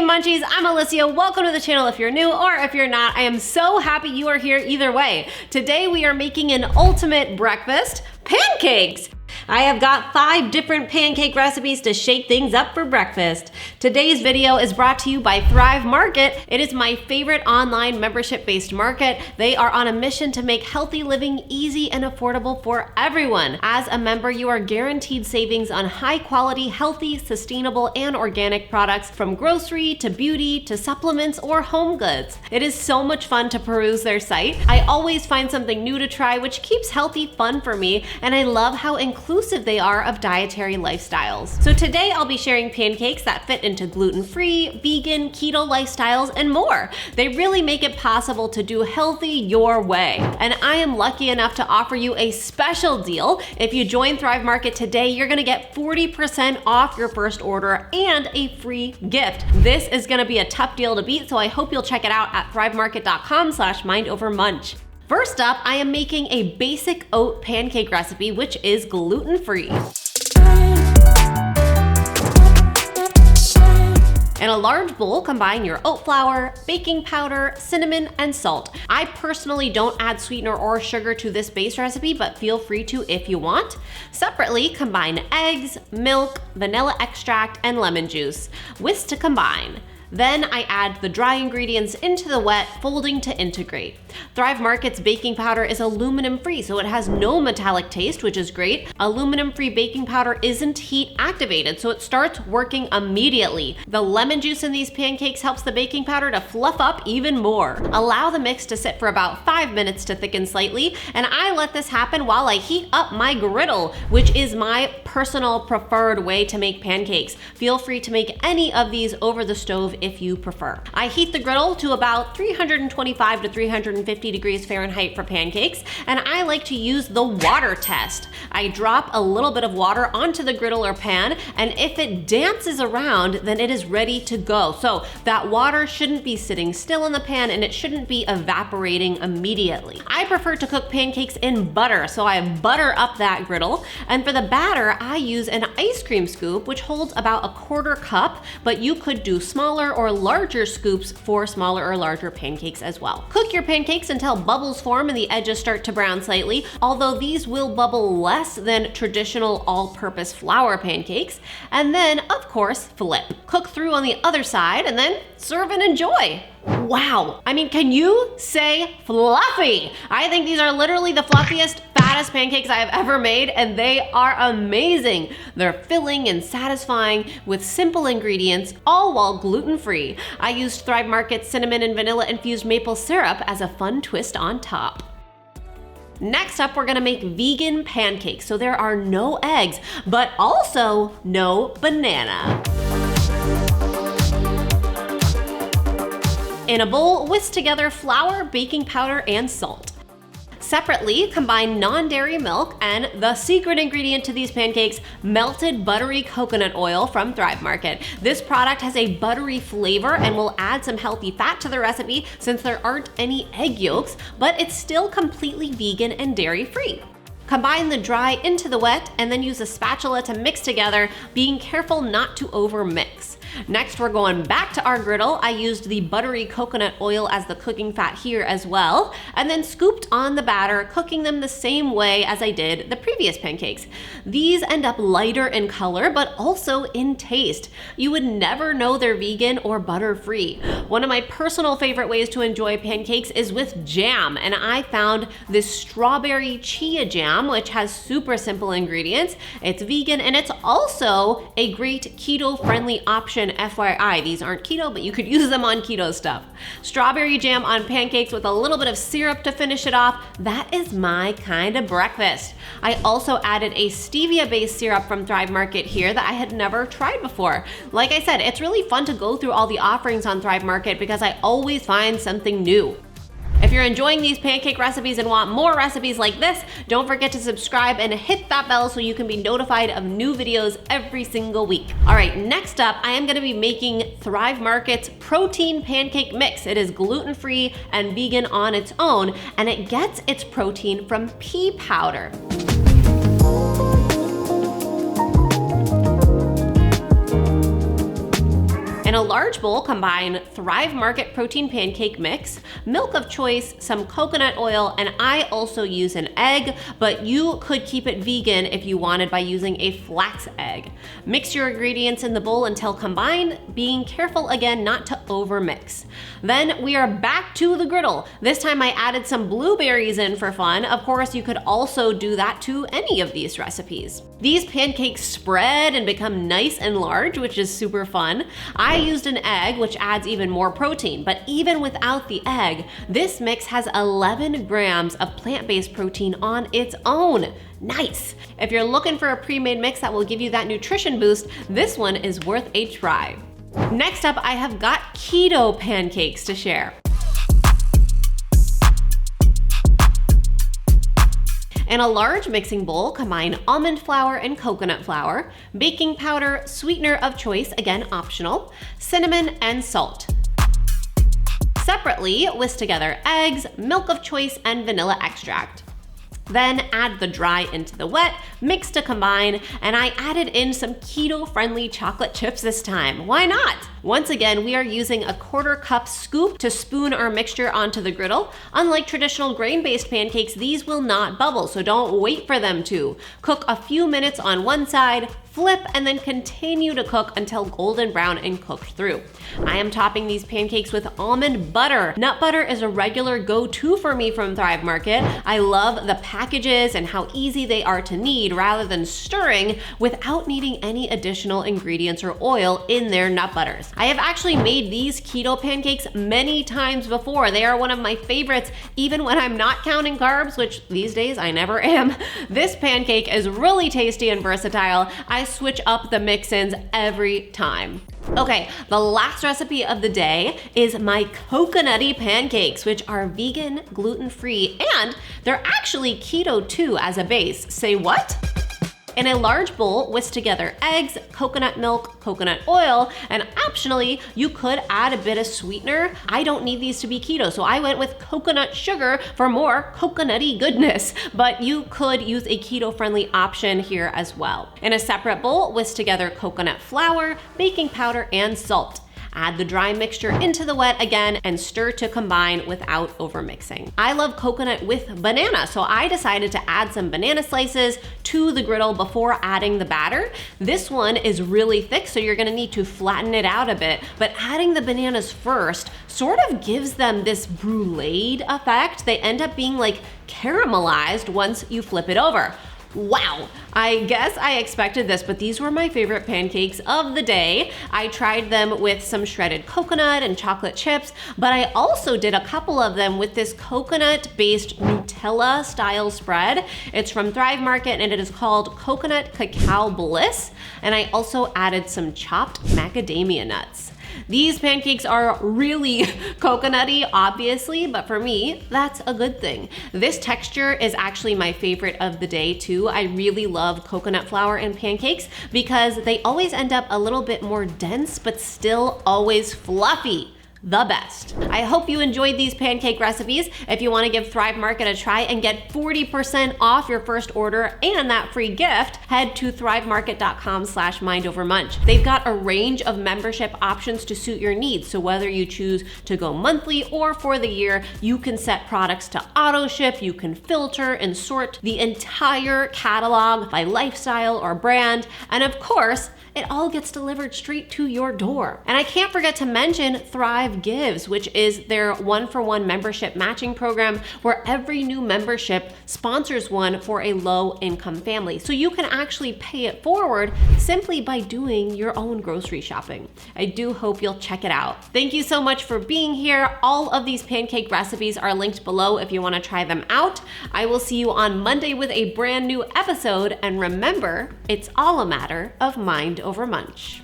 Munchies, I'm Alicia. Welcome to the channel if you're new, or if you're not, I am so happy you are here either way. Today we are making an ultimate breakfast, pancakes. I have got 5 different pancake recipes to shake things up for breakfast. Today's video is brought to you by Thrive Market. It is my favorite online membership-based market. They are on a mission to make healthy living easy and affordable for everyone. As a member, you are guaranteed savings on high-quality, healthy, sustainable, and organic products from grocery to beauty to supplements or home goods. It is so much fun to peruse their site. I always find something new to try, which keeps healthy fun for me, and I love how inclusive they are of dietary lifestyles. So today I'll be sharing pancakes that fit into gluten-free, vegan, keto lifestyles, and more. They really make it possible to do healthy your way. And I am lucky enough to offer you a special deal. If you join Thrive Market today, you're gonna get 40% off your first order and a free gift. This is gonna be a tough deal to beat, so I hope you'll check it out at thrivemarket.com/mindovermunch. First up, I am making a basic oat pancake recipe, which is gluten-free. In a large bowl, combine your oat flour, baking powder, cinnamon, and salt. I personally don't add sweetener or sugar to this base recipe, but feel free to if you want. Separately, combine eggs, milk, vanilla extract, and lemon juice. Whisk to combine. Then I add the dry ingredients into the wet, folding to integrate. Thrive Market's baking powder is aluminum-free, so it has no metallic taste, which is great. Aluminum-free baking powder isn't heat activated, so it starts working immediately. The lemon juice in these pancakes helps the baking powder to fluff up even more. Allow the mix to sit for about 5 minutes to thicken slightly, and I let this happen while I heat up my griddle, which is my personal preferred way to make pancakes. Feel free to make any of these over the stove if you prefer. I heat the griddle to about 325 to 350 degrees Fahrenheit for pancakes, and I like to use the water test. I drop a little bit of water onto the griddle or pan, and if it dances around, then it is ready to go. So that water shouldn't be sitting still in the pan, and it shouldn't be evaporating immediately. I prefer to cook pancakes in butter, so I butter up that griddle, and for the batter, I use an ice cream scoop, which holds about a 1/4 cup, but you could do smaller or larger scoops for smaller or larger pancakes as well. Cook your pancakes until bubbles form and the edges start to brown slightly, although these will bubble less than traditional all-purpose flour pancakes. And then, of course, flip. Cook through on the other side and then serve and enjoy. Wow, I mean, can you say fluffy? I think these are literally the fluffiest, fattest pancakes I have ever made, and they are amazing. They're filling and satisfying with simple ingredients, all while gluten-free. I used Thrive Market's cinnamon and vanilla infused maple syrup as a fun twist on top. Next up, we're gonna make vegan pancakes, so there are no eggs, but also no banana. In a bowl, whisk together flour, baking powder, and salt. Separately, combine non-dairy milk and the secret ingredient to these pancakes, melted buttery coconut oil from Thrive Market. This product has a buttery flavor and will add some healthy fat to the recipe since there aren't any egg yolks, but it's still completely vegan and dairy-free. Combine the dry into the wet and then use a spatula to mix together, being careful not to over-mix. Next, we're going back to our griddle. I used the buttery coconut oil as the cooking fat here as well, and then scooped on the batter, cooking them the same way as I did the previous pancakes. These end up lighter in color, but also in taste. You would never know they're vegan or butter-free. One of my personal favorite ways to enjoy pancakes is with jam, and I found this strawberry chia jam, which has super simple ingredients. It's vegan, and it's also a great keto-friendly option. FYI, these aren't keto, but you could use them on keto stuff. Strawberry jam on pancakes with a little bit of syrup to finish it off. That is my kind of breakfast. I also added a stevia-based syrup from Thrive Market here that I had never tried before. Like I said, it's really fun to go through all the offerings on Thrive Market because I always find something new. If you're enjoying these pancake recipes and want more recipes like this, don't forget to subscribe and hit that bell so you can be notified of new videos every single week. All right, next up, I am gonna be making Thrive Market's protein pancake mix. It is gluten-free and vegan on its own, and it gets its protein from pea powder. In a large bowl, combine Thrive Market Protein Pancake Mix, milk of choice, some coconut oil, and I also use an egg, but you could keep it vegan if you wanted by using a flax egg. Mix your ingredients in the bowl until combined, being careful again not to overmix. Then we are back to the griddle. This time I added some blueberries in for fun. Of course, you could also do that to any of these recipes. These pancakes spread and become nice and large, which is super fun. I used an egg, which adds even more protein, but even without the egg, this mix has 11 grams of plant-based protein on its own. Nice! If you're looking for a pre-made mix that will give you that nutrition boost, this one is worth a try. Next up, I have got keto pancakes to share. In a large mixing bowl, combine almond flour and coconut flour, baking powder, sweetener of choice, again optional, cinnamon, and salt. Separately, whisk together eggs, milk of choice, and vanilla extract. Then add the dry into the wet, mix to combine, and I added in some keto-friendly chocolate chips this time. Why not? Once again, we are using a 1/4 cup scoop to spoon our mixture onto the griddle. Unlike traditional grain-based pancakes, these will not bubble, so don't wait for them to. Cook a few minutes on one side, flip, and then continue to cook until golden brown and cooked through. I am topping these pancakes with almond butter. Nut butter is a regular go-to for me from Thrive Market. I love the packages and how easy they are to knead rather than stirring without needing any additional ingredients or oil in their nut butters. I have actually made these keto pancakes many times before. They are one of my favorites, even when I'm not counting carbs, which these days I never am. This pancake is really tasty and versatile. I switch up the mix-ins every time. Okay, the last recipe of the day is my coconutty pancakes, which are vegan, gluten-free, and they're actually keto too as a base. Say what? In a large bowl, whisk together eggs, coconut milk, coconut oil, and optionally, you could add a bit of sweetener. I don't need these to be keto, so I went with coconut sugar for more coconutty goodness, but you could use a keto-friendly option here as well. In a separate bowl, whisk together coconut flour, baking powder, and salt. Add the dry mixture into the wet again and stir to combine without overmixing. I love coconut with banana, so I decided to add some banana slices to the griddle before adding the batter. This one is really thick, so you're gonna need to flatten it out a bit, but adding the bananas first sort of gives them this bruleed effect. They end up being like caramelized once you flip it over. Wow, I guess I expected this, but these were my favorite pancakes of the day. I tried them with some shredded coconut and chocolate chips, but I also did a couple of them with this coconut-based Nutella style spread. It's from Thrive Market and it is called Coconut Cacao Bliss. And I also added some chopped macadamia nuts. These pancakes are really coconutty, obviously, but for me, that's a good thing. This texture is actually my favorite of the day too. I really love coconut flour and pancakes because they always end up a little bit more dense, but still always fluffy. The best. I hope you enjoyed these pancake recipes. If you want to give Thrive Market a try and get 40% off your first order and that free gift, head to thrivemarket.com/mindovermunch. They've got a range of membership options to suit your needs. So whether you choose to go monthly or for the year, you can set products to auto ship, you can filter and sort the entire catalog by lifestyle or brand, and of course, it all gets delivered straight to your door. And I can't forget to mention Thrive Gives, which is their 1-for-1 membership matching program where every new membership sponsors one for a low-income family. So you can actually pay it forward simply by doing your own grocery shopping. I do hope you'll check it out. Thank you so much for being here. All of these pancake recipes are linked below if you want to try them out. I will see you on Monday with a brand new episode, and remember, it's all a matter of mind over munch.